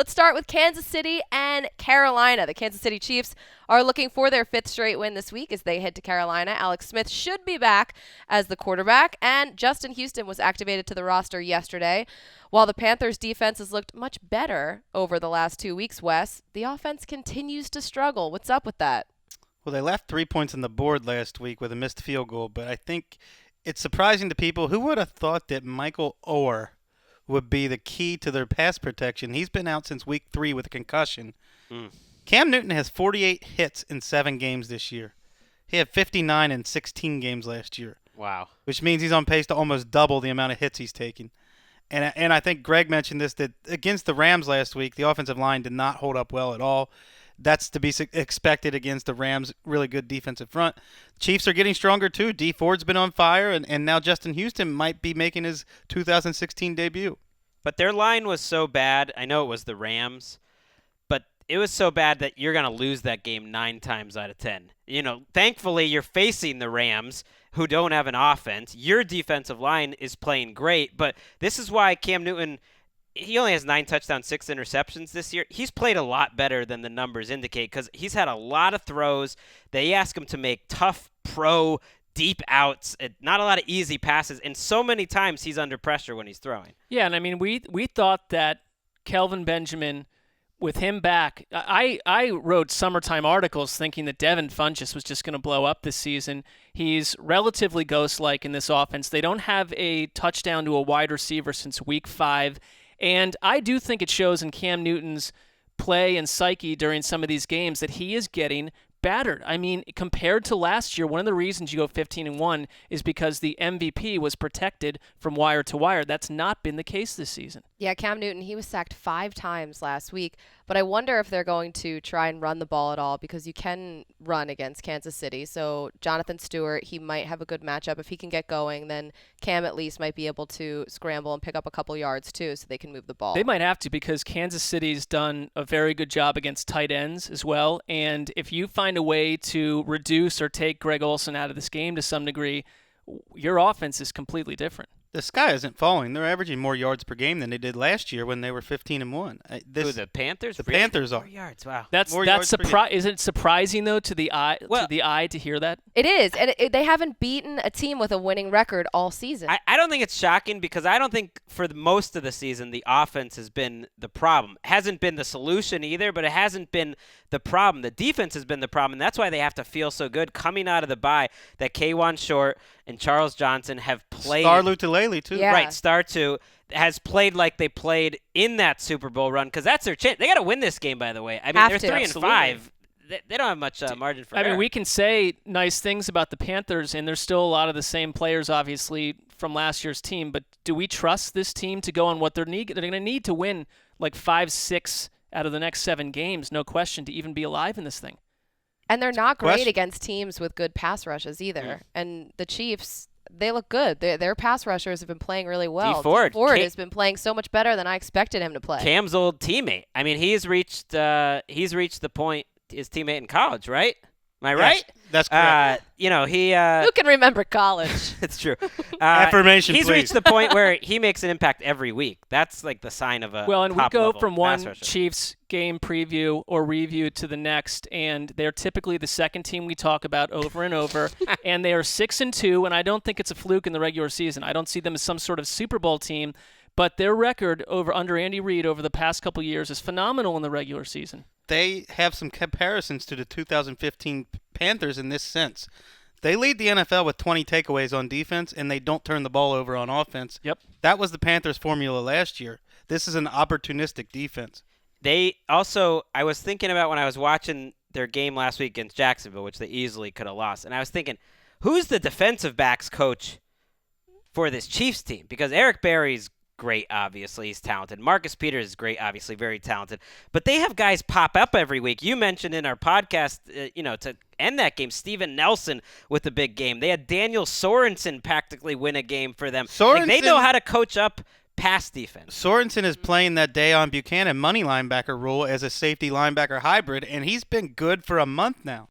Let's start with Kansas City and Carolina. The Kansas City Chiefs are looking for their 5th straight win this week as they head to Carolina. Alex Smith should be back as the quarterback, and Justin Houston was activated to the roster yesterday. While the Panthers' defense has looked much better over the last 2 weeks, Wes, the offense continues to struggle. What's up with that? Well, they left 3 points on the board last week with a missed field goal, but I think it's surprising to people. Who would have thought that Michael Oher would be the key to their pass protection? He's been out since week 3 with a concussion. Cam Newton has 48 hits in 7 games this year. He had 59 in 16 games last year. Wow. Which means he's on pace to almost double the amount of hits he's taken. And I think Greg mentioned this, that against the Rams last week, the offensive line did not hold up well at all. That's to be expected against the Rams' really good defensive front. Chiefs are getting stronger too. Dee Ford's been on fire, and now Justin Houston might be making his 2016 debut. But their line was so bad. I know it was the Rams, but it was so bad that you're going to lose that game 9 times out of 10. Thankfully, you're facing the Rams, who don't have an offense. Your defensive line is playing great, but this is why Cam Newton, he only has 9 touchdowns, 6 interceptions this year. He's played a lot better than the numbers indicate because he's had a lot of throws. They ask him to make tough pro deep outs, not a lot of easy passes, and so many times he's under pressure when he's throwing. Yeah, and I mean, we thought that Kelvin Benjamin, with him back, I wrote summertime articles thinking that Devin Funchess was just going to blow up this season. He's relatively ghost-like in this offense. They don't have a touchdown to a wide receiver since week 5, and I do think it shows in Cam Newton's play and psyche during some of these games that he is getting battered. I mean, compared to last year, one of the reasons you go 15-1 is because the MVP was protected from wire to wire. That's not been the case this season. Yeah, Cam Newton, he was sacked 5 times last week, but I wonder if they're going to try and run the ball at all because you can run against Kansas City. So Jonathan Stewart, he might have a good matchup. If he can get going, then Cam at least might be able to scramble and pick up a couple yards too so they can move the ball. They might have to because Kansas City's done a very good job against tight ends as well. And if you find a way to reduce or take Greg Olsen out of this game to some degree, your offense is completely different. The sky isn't falling. They're averaging more yards per game than they did last year when they were 15-1. The Panthers? The Panthers are. 4 yards, wow. That's is it surprising though to the eye to hear that? It is, and they haven't beaten a team with a winning record all season. I don't think it's shocking because I don't think for most of the season the offense has been the problem. It hasn't been the solution either, but it hasn't been the problem. The defense has been the problem, and that's why they have to feel so good coming out of the bye that K'Wan Short and Charles Johnson have played. Star Lutulele, too. Yeah. Right, Star 2 has played like they played in that Super Bowl run because that's their chance. They got to win this game, by the way. I mean, they're 3-5. They don't have much margin for error. I mean, we can say nice things about the Panthers, and there's still a lot of the same players, obviously, from last year's team. But do we trust this team to go on what they're going to need to win like 5-6 out of the next 7 games, no question, to even be alive in this thing? And they're not great against teams with good pass rushes either. Yeah. And the Chiefs, they look good. Their pass rushers have been playing really well. Dee Ford has been playing so much better than I expected him to play. Cam's old teammate. I mean, he's reached the point his teammate in college, right? Am I right? That's correct. He. Who can remember college? It's true. Affirmation, He's please. reached the point where he makes an impact every week. That's like the sign of a well, and we go top-level from pass one rusher. Chiefs game preview or review to the next, and they're typically the second team we talk about over and over, and they are 6-2, and I don't think it's a fluke in the regular season. I don't see them as some sort of Super Bowl team, but their record under Andy Reid over the past couple years is phenomenal in the regular season. They have some comparisons to the 2015 Panthers in this sense. They lead the NFL with 20 takeaways on defense, and they don't turn the ball over on offense. Yep. That was the Panthers' formula last year. This is an opportunistic defense. They also, I was thinking about when I was watching their game last week against Jacksonville, which they easily could have lost, and I was thinking, who's the defensive backs coach for this Chiefs team? Because Eric Berry's great, obviously. He's talented. Marcus Peters is great, obviously, very talented. But they have guys pop up every week. You mentioned in our podcast, to end that game, Steven Nelson with the big game. They had Daniel Sorensen practically win a game for them. They know how to coach up pass defense. Sorensen is playing that Dayon Buchanan money linebacker role as a safety linebacker hybrid, and he's been good for a month now.